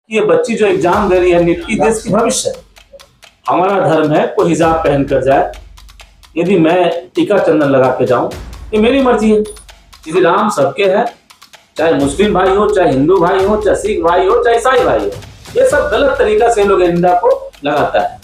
कि ये बच्ची जो एग्जाम दे रही है नीट की, देश की भविष्य है। हमारा धर्म है कोई हिजाब पहन कर जाए, यदि मैं टीका चंदन लगा के जाऊं ये मेरी मर्जी है। श्री राम सबके है, चाहे मुस्लिम भाई हो, चाहे हिंदू भाई हो, चाहे सिख भाई हो, चाहे ईसाई भाई हो, ये सब गलत तरीका से लोग निंदा को लगाता है।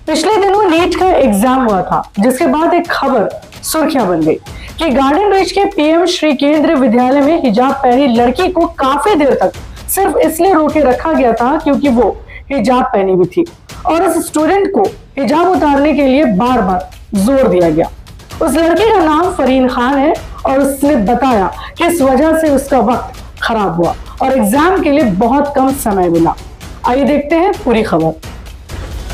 पिछले दिनों नीट का एग्जाम हुआ था, जिसके बाद एक खबर सुर्खियां बन गई कि गार्डन रीच के पीएम श्री केंद्रीय विद्यालय में हिजाब पहनी लड़की को काफी देर तक सिर्फ इसलिए रोके रखा गया था क्योंकि वो हिजाब पहनी हुई थी और उस स्टूडेंट को हिजाब उतारने के लिए बार बार जोर दिया गया। उस लड़के का नाम फरहीन खान है और उसने बताया कि इस वजह से उसका वक्त खराब हुआ और एग्जाम के लिए बहुत कम समय मिला। आइए देखते हैं पूरी खबर।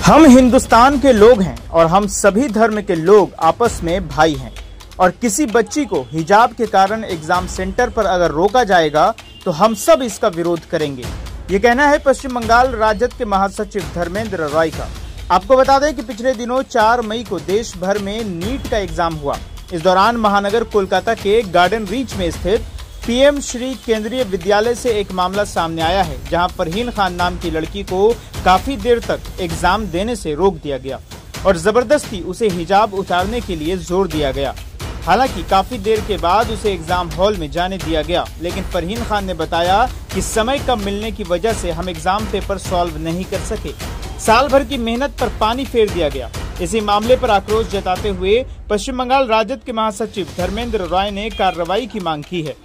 हम हिंदुस्तान के लोग हैं और हम सभी धर्म के लोग आपस में भाई हैं और किसी बच्ची को हिजाब के कारण एग्जाम सेंटर पर अगर रोका जाएगा तो हम सब इसका विरोध करेंगे। ये कहना है पश्चिम बंगाल राजद के महासचिव धर्मेंद्र रॉय का। आपको बता दें कि पिछले दिनों 4 मई को देश भर में नीट का एग्जाम हुआ। इस दौरान महानगर कोलकाता के गार्डन रीच में स्थित पीएम श्री केंद्रीय विद्यालय से एक मामला सामने आया है, जहां फरहीन खान नाम की लड़की को काफी देर तक एग्जाम देने से रोक दिया गया और जबरदस्ती उसे हिजाब उतारने के लिए जोर दिया गया। हालांकि काफी देर के बाद उसे एग्जाम हॉल में जाने दिया गया, लेकिन फरहीन खान ने बताया कि समय कम मिलने की वजह से हम एग्जाम पेपर सॉल्व नहीं कर सके। साल भर की मेहनत पर पानी फेर दिया गया। इसी मामले पर आक्रोश जताते हुए पश्चिम बंगाल राजद के महासचिव धर्मेंद्र रॉय ने कार्रवाई की मांग की है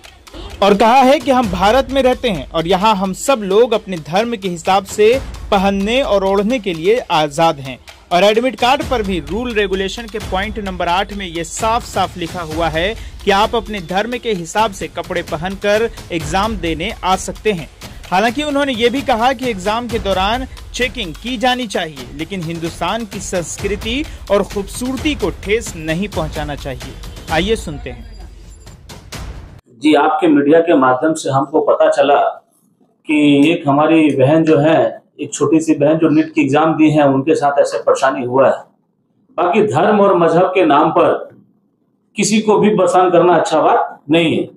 और कहा है कि हम भारत में रहते हैं और यहाँ हम सब लोग अपने धर्म के हिसाब से पहनने और ओढ़ने के लिए आजाद हैं और एडमिट कार्ड पर भी रूल रेगुलेशन के पॉइंट नंबर 8 में ये साफ साफ लिखा हुआ है कि आप अपने धर्म के हिसाब से कपड़े पहनकर एग्जाम देने आ सकते हैं। हालांकि उन्होंने ये भी कहा कि एग्जाम के दौरान चेकिंग की जानी चाहिए, लेकिन हिंदुस्तान की संस्कृति और खूबसूरती को ठेस नहीं पहुंचाना चाहिए। आइए सुनते हैं। जी, आपके मीडिया के माध्यम से हमको पता चला कि एक हमारी बहन जो है, एक छोटी सी बहन जो नीट की एग्जाम दी है, उनके साथ ऐसे परेशानी हुआ है। बाकी धर्म और मजहब के नाम पर किसी को भी परेशान करना अच्छा बात नहीं है,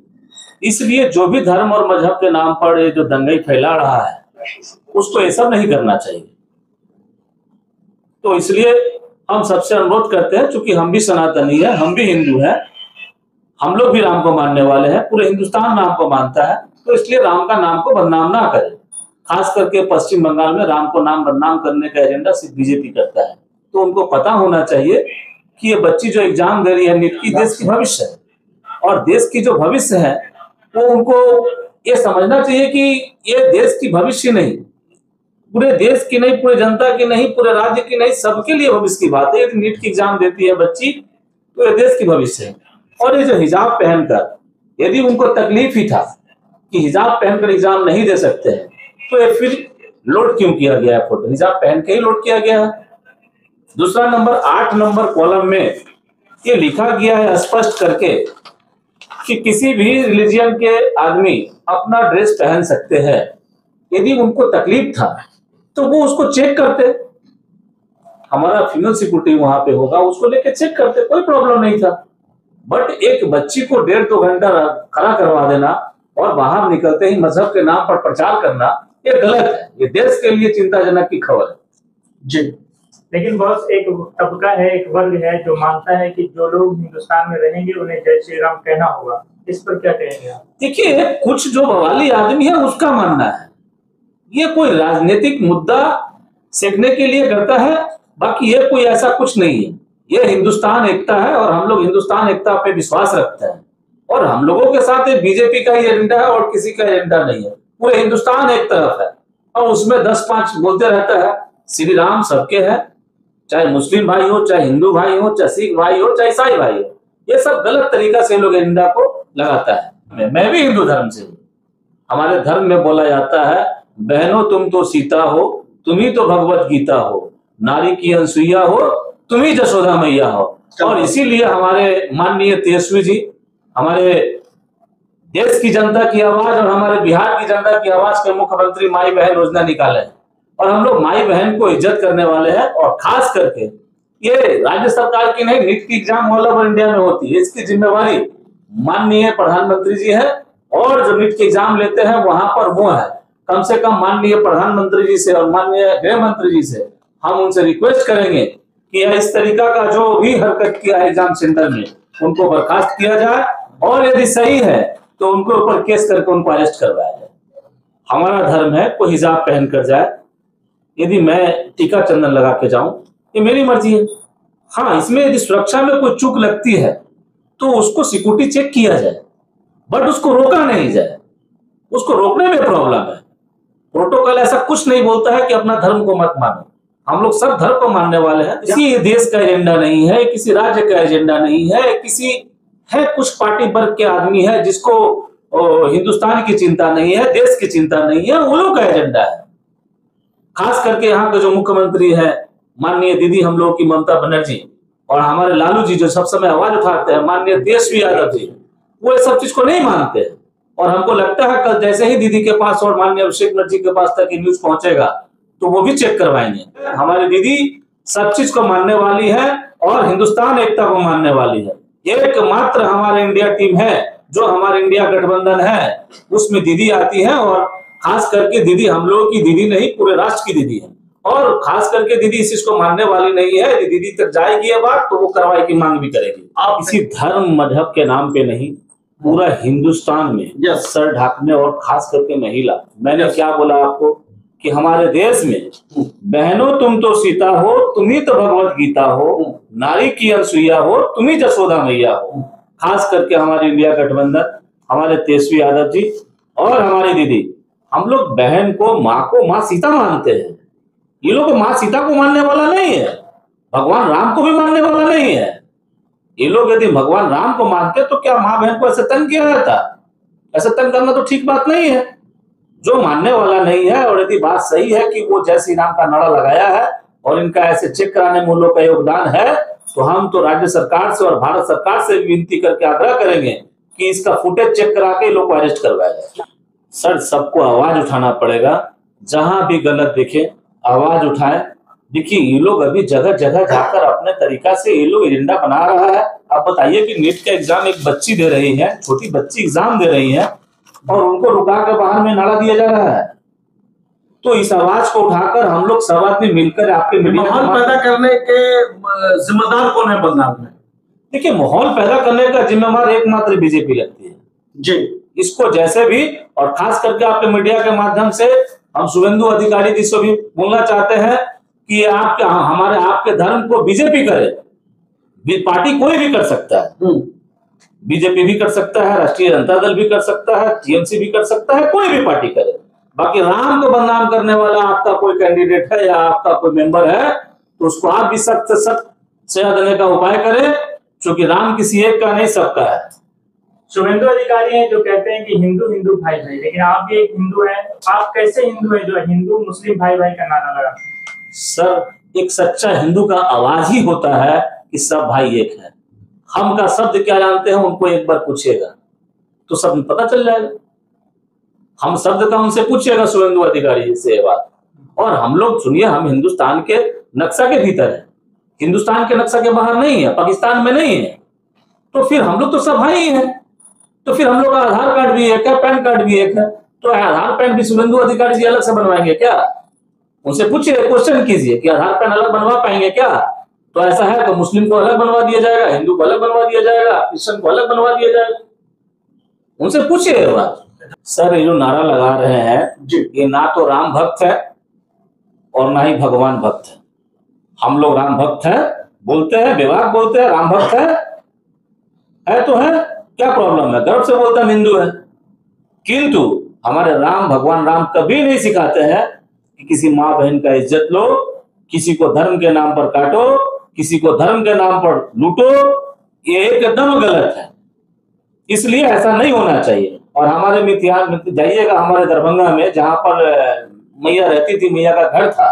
इसलिए जो भी धर्म और मजहब के नाम पर ये जो दंगाई फैला रहा है उसको ये सब नहीं करना चाहिए। तो इसलिए हम सबसे अनुरोध करते हैं, चूंकि हम भी सनातनी है, हम भी हिंदू हैं, हम लोग भी राम को मानने वाले हैं, पूरे हिंदुस्तान राम को मानता है, तो इसलिए राम का नाम को बदनाम ना करें। खास करके पश्चिम बंगाल में राम को नाम बदनाम करने का एजेंडा सिर्फ बीजेपी करता है। तो उनको पता होना चाहिए कि ये बच्ची जो एग्जाम दे रही है नीट की, देश की भविष्य है और देश की जो भविष्य है वो उनको ये समझना चाहिए कि ये देश की भविष्य नहीं, पूरे देश की नहीं, पूरे जनता की नहीं, पूरे राज्य की नहीं, सबके लिए भविष्य की बात है। यदि नीट की एग्जाम देती है बच्ची तो ये देश की भविष्य है। और ये जो हिजाब पहनकर, यदि उनको तकलीफ ही था कि हिजाब पहनकर एग्जाम नहीं दे सकते हैं, तो ये फिर लोड क्यों किया गया है फोटो? हिजाब पहन के ही लोड किया गया है। दूसरा नंबर 8 नंबर कॉलम में ये लिखा गया है स्पष्ट करके कि किसी भी रिलीजियन के आदमी अपना ड्रेस पहन सकते हैं। यदि उनको तकलीफ था तो वो उसको चेक करते, हमारा फीमेल सिक्योरिटी वहां पे होगा, उसको लेके चेक करते, कोई प्रॉब्लम नहीं था। बट एक बच्ची को 1.5-2 घंटा खड़ा करवा देना और बाहर निकलते ही मजहब के नाम पर प्रचार करना, ये गलत है। ये देश के लिए चिंताजनक की खबर है। जी, लेकिन बॉस, एक तबका है, एक वर्ग है जो मानता है कि जो लोग हिंदुस्तान में रहेंगे उन्हें जय श्री राम कहना होगा। इस पर क्या कहेंगे आप? देखिए, कुछ जो बवाली आदमी है उसका मानना है, ये कोई राजनीतिक मुद्दा सेकने के लिए करता है, बाकी ये कोई ऐसा कुछ नहीं है। ये हिंदुस्तान एकता है और हम लोग हिंदुस्तान एकता पे विश्वास रखते हैं और हम लोगों के साथ बीजेपी का ही एजेंडा है और किसी का एजेंडा नहीं है। पूरे हिंदुस्तान एक तरफ है और उसमें 10-5 बोलते रहता है। श्री राम सबके है, चाहे मुस्लिम भाई हो, चाहे हिंदू भाई हो, चाहे सिख भाई हो, चाहे ईसाई भाई हो, ये सब गलत तरीका से लोग एजेंडा को लगाता है। मैं भी हिंदू धर्म से हूँ। हमारे धर्म में बोला जाता है, बहनों तुम तो सीता हो, तुम ही तो भगवत गीता हो, नारी की अनसुईया हो, तुम ही जशोदा मैया हो। और इसीलिए हमारे माननीय तेजस्वी जी हमारे देश की जनता की आवाज और हमारे बिहार की जनता की आवाज के मुख्यमंत्री माई बहन योजना निकाले हैं और हम लोग माई बहन को इज्जत करने वाले हैं। और खास करके ये राज्य सरकार की नहीं, नीट की एग्जाम ऑल ओवर इंडिया में होती है, इसकी जिम्मेवारी माननीय प्रधानमंत्री जी है और जो नीट की एग्जाम लेते हैं वहां पर वो है। कम से कम माननीय प्रधानमंत्री जी से और माननीय गृह मंत्री जी से हम उनसे रिक्वेस्ट करेंगे कि इस तरीका का जो भी हरकत किया है एग्जाम सेंटर में उनको बर्खास्त किया जाए, और यदि सही है तो उनके ऊपर केस करके उनको अरेस्ट करवाया जाए। हमारा धर्म है कोई हिजाब पहन कर जाए, यदि मैं टीका चंदन लगा के जाऊं ये मेरी मर्जी है। हाँ, इसमें यदि सुरक्षा में कोई चूक लगती है तो उसको सिक्योरिटी चेक किया जाए, बट उसको रोका नहीं जाए। उसको रोकने में प्रॉब्लम है। प्रोटोकॉल ऐसा कुछ नहीं बोलता है कि अपना धर्म को मत मानो। हम लोग सब धर्म को मानने वाले हैं। किसी देश का एजेंडा नहीं है, किसी राज्य का एजेंडा नहीं है, कुछ पार्टी वर्ग के आदमी है जिसको हिंदुस्तान की चिंता नहीं है, देश की चिंता नहीं है, वो लोग का एजेंडा है। खास करके यहाँ के जो मुख्यमंत्री है माननीय दीदी हम लोग की ममता बनर्जी, और हमारे लालू जी जो सब समय आवाज उठाते हैं माननीय तेजस्वी यादव जी, वो ये सब चीज को नहीं मानते हैं। और हमको लगता है कल जैसे ही दीदी के पास और माननीय अभिषेक बनर्जी के पास तक न्यूज पहुंचेगा तो वो भी चेक करवाएंगे। हमारी दीदी सब चीज को मानने वाली है और हिंदुस्तान एकता को मानने वाली है। एकमात्र हमारे इंडिया टीम है जो हमारे इंडिया गठबंधन है, उसमें दीदी आती है। और खास करके दीदी हम लोगों की दीदी नहीं, पूरे राष्ट्र की दीदी है। और खास करके दीदी इस चीज को मानने वाली नहीं है। यदि दीदी तक जाएगी ये बात तो वो कार्रवाई की मांग भी करेगी। आप किसी धर्म मजहब के नाम पे नहीं, पूरा हिंदुस्तान में सर ढाकने, और खास करके महिला, मैंने क्या बोला आपको कि हमारे देश में बहनों तुम तो सीता हो, तुम ही तो भगवत गीता हो, नारी की अनसुईया हो, तुम ही जसोदा मैया हो। खास करके हमारे इंडिया गठबंधन, हमारे तेजस्वी यादव जी और हमारी दीदी, हम लोग बहन को माँ सीता मानते हैं। ये लोग माँ सीता को मानने वाला नहीं है, भगवान राम को भी मानने वाला नहीं है। ये लोग यदि भगवान राम को मानते तो क्या माँ बहन को ऐसे तंग किया जाता? ऐसे तंग करना तो ठीक बात नहीं है। जो मानने वाला नहीं है, और यदि बात सही है कि वो जय श्री राम का नारा लगाया है और इनका ऐसे चेक कराने में उन लोग का योगदान है, तो हम तो राज्य सरकार से और भारत सरकार से विनती करके आग्रह करेंगे कि इसका फुटेज चेक करा के लोग को अरेस्ट करवाया जाए। सर, सबको आवाज उठाना पड़ेगा, जहां भी गलत दिखे आवाज उठाए। देखिए ये लोग अभी जगह जगह जाकर अपने तरीका से ये लोग एजेंडा बना रहा है। आप बताइए कि नीट का एग्जाम एक बच्ची दे रही है, छोटी बच्ची एग्जाम दे रही है, और उनको रुका कर बाहर में नारा दिया जा रहा है। तो इस आवाज को उठाकर हम लोग सब आदमी मिलकर आपके माहौल पैदा करने के जिम्मेदार कौन है बंगाल में? देखिए, माहौल पैदा करने का जिम्मेवार एकमात्र बीजेपी लगती है जी। इसको जैसे भी, और खास करके आपके मीडिया के माध्यम से हम शुभेंदु अधिकारी जी से भी बोलना चाहते हैं कि आपके धर्म को बीजेपी करे। पार्टी कोई भी कर सकता है, बीजेपी भी कर सकता है, राष्ट्रीय जनता दल भी कर सकता है, टीएमसी भी कर सकता है, कोई भी पार्टी करे। बाकी राम को बदनाम करने वाला आपका कोई कैंडिडेट है या आपका कोई मेंबर है तो उसको आप भी सख्त सजा देने का उपाय करें, क्योंकि राम किसी एक का नहीं सबका है। शुभेंदु अधिकारी हैं जो कहते हैं कि हिंदू हिंदू भाई भाई, लेकिन आप भी एक हिंदू हैं। आप कैसे हिंदू हैं जो हिंदू मुस्लिम भाई भाई का नारा लगा? सर, एक सच्चा हिंदू का आवाज ही होता है कि सब भाई एक है। हम का शब्द क्या जानते हैं उनको एक बार पूछिएगा तो सब पता चल जाएगा। हम शब्द का उनसे पूछिएगा शुभेंदु अधिकारी से ये बात। और हम लोग सुनिए, हम हिंदुस्तान के नक्शा के भीतर है, हिंदुस्तान के नक्शा के बाहर नहीं है, पाकिस्तान में नहीं है। तो फिर हम लोग तो सब भाई हैं। तो फिर हम लोग का आधार कार्ड भी एक है, पैन कार्ड भी एक है, तो आधार पैन भी शुभेंदु अधिकारी जी अलग से बनवाएंगे क्या? उनसे पूछिए, क्वेश्चन कीजिए कि आधार पैन अलग बनवा पाएंगे क्या? तो ऐसा है तो मुस्लिम को अलग बनवा दिया जाएगा, हिंदू को अलग बनवा दिया जाएगा, क्रिश्चियन को अलग बनवा दिया जाएगा। उनसे पूछिए ये बात। सर, ये जो नारा लगा रहे हैं ये ना तो राम भक्त है और ना ही भगवान भक्त है। हम लोग राम भक्त है बोलते हैं, विभाग बोलते हैं राम भक्त है तो है, क्या प्रॉब्लम है? गर्व से बोलते हैं हिंदू है। किंतु हमारे राम, भगवान राम कभी नहीं सिखाते हैं कि किसी माँ बहन का इज्जत लो, किसी को धर्म के नाम पर काटो, किसी को धर्म के नाम पर लूटो। ये एकदम गलत है, इसलिए ऐसा नहीं होना चाहिए। और हमारे में जाइएगा, हमारे दरभंगा में जहां पर मैया रहती थी, मैया का घर था,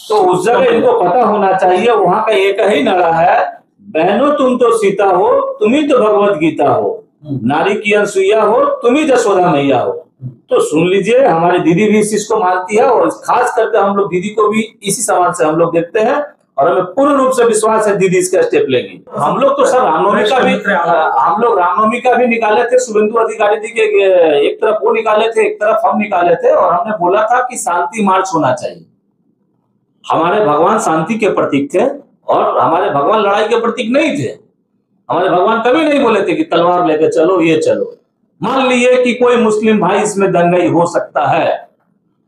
तो उस जगह इनको पता होना चाहिए, वहां का एक ही नारा है, बहनों तुम तो सीता हो, तुम ही तो भगवत गीता हो, नारी की अनसुईया हो, तुम ही जसोदा मैया हो। तो सुन लीजिए, हमारी दीदी भी इस चीज को मानती है, और खास करके हम लोग दीदी को भी इसी समान से हम लोग देखते हैं। और हमें पूर्ण रूप से विश्वास है दीदी इसका स्टेप लेंगी। हम लोग तो सर रामनवमी का भी निकाले थे, शुभेंदु अधिकारी जी के एक तरफ वो निकाले थे, एक तरफ हम निकाले थे, और हमने बोला था कि शांति मार्च होना चाहिए। हमारे भगवान शांति के प्रतीक थे और हमारे भगवान लड़ाई के प्रतीक नहीं थे। हमारे भगवान कभी नहीं बोले थे कि तलवार लेकर चलो, ये चलो। मान लीजिए कि कोई मुस्लिम भाई इसमें दंगई हो सकता है,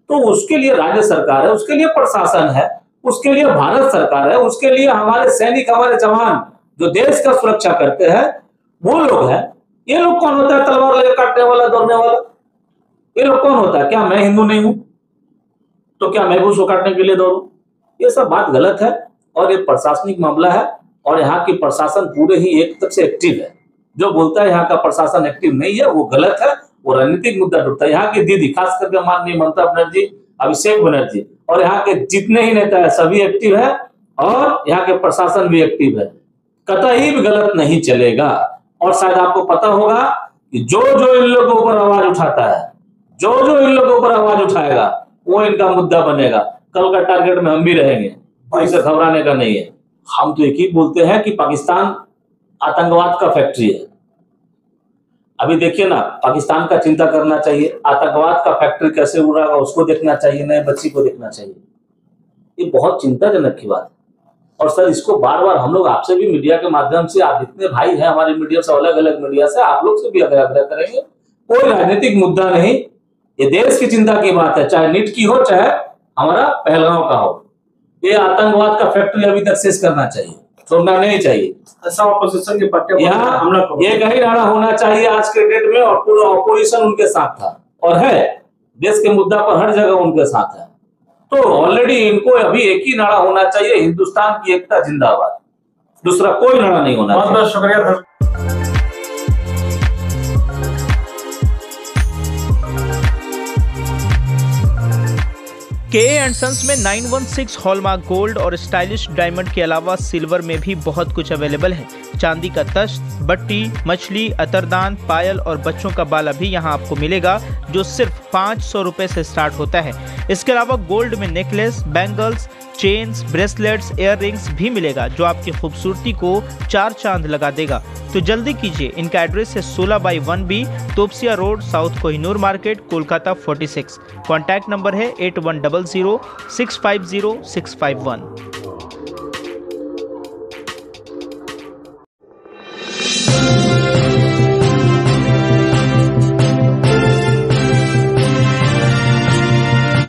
तो उसके लिए राज्य सरकार है, उसके लिए प्रशासन है, उसके लिए भारत सरकार है, उसके लिए हमारे सैनिक, हमारे जवान जो देश का सुरक्षा करते हैं वो लोग हैं। ये लोग कौन होता है तलवार लेकर काटने वाला, दौड़ने वाला? ये लोग कौन होता है? क्या मैं हिंदू नहीं हूं तो क्या मैं भी उसको काटने के लिए दौड़ू? ये सब बात गलत है और ये प्रशासनिक मामला है और यहाँ की प्रशासन पूरे ही एक तरफ से एक्टिव है। जो बोलता है यहाँ का प्रशासन एक्टिव नहीं है वो गलत है, वो राजनीतिक मुद्दा ढूंढता है। यहाँ की दीदी, खास करके माननीय ममता बनर्जी, अभिषेक बनर्जी और यहाँ के जितने ही नेता है सभी एक्टिव है और यहाँ के प्रशासन भी एक्टिव है। कतई भी गलत नहीं चलेगा। और शायद आपको पता होगा कि जो जो इन लोगों के ऊपर आवाज उठाता है, जो जो इन लोगों के ऊपर आवाज उठाएगा वो इनका मुद्दा बनेगा। कल का टारगेट में हम भी रहेंगे, इसे घबराने का नहीं है। हम तो एक ही बोलते हैं कि पाकिस्तान आतंकवाद का फैक्ट्री है। अभी देखिए ना, पाकिस्तान का चिंता करना चाहिए, आतंकवाद का फैक्ट्री कैसे उड़ रहा है उसको देखना चाहिए, नए बच्ची को देखना चाहिए। ये बहुत चिंताजनक की बात है। और सर इसको बार बार हम लोग आपसे भी मीडिया के माध्यम से, आप जितने भाई हैं हमारे मीडिया से, अलग अलग मीडिया से, आप लोग से भी आग्रह करेंगे, कोई राजनीतिक मुद्दा नहीं, ये देश की चिंता की बात है। चाहे नीट की हो, चाहे हमारा पहलगांव का हो। ये आतंकवाद का फैक्ट्री अभी तक शेष करना चाहिए, छोड़ना नहीं चाहिए। ऐसा ऑपोजिशन के पार्टी यहाँ ये कहीं नारा होना चाहिए आज के डेट में, और पूरा ऑपोजिशन उनके साथ था और है, देश के मुद्दा पर हर जगह उनके साथ है। तो ऑलरेडी इनको अभी एक ही नारा होना चाहिए, हिंदुस्तान की एकता जिंदाबाद। दूसरा कोई नारा नहीं होना चाहिए। बहुत शुक्रिया। के एंड सन्स में 916 हॉलमार्क गोल्ड और स्टाइलिश डायमंड के अलावा सिल्वर में भी बहुत कुछ अवेलेबल है। चांदी का तश्त, बट्टी, मछली, अतरदान, पायल और बच्चों का बाला भी यहाँ आपको मिलेगा, जो सिर्फ 500 रुपए से स्टार्ट होता है। इसके अलावा गोल्ड में necklace, bangles, chains, bracelets, ear rings भी मिलेगा, जो आपकी खूबसूरती को 4 चांद लगा देगा। तो जल्दी कीजिए, इनका एड्रेस है 16/1B, Topsia road, south Kohinoor market, Kolkata 46। Contact number है 8100 650 651।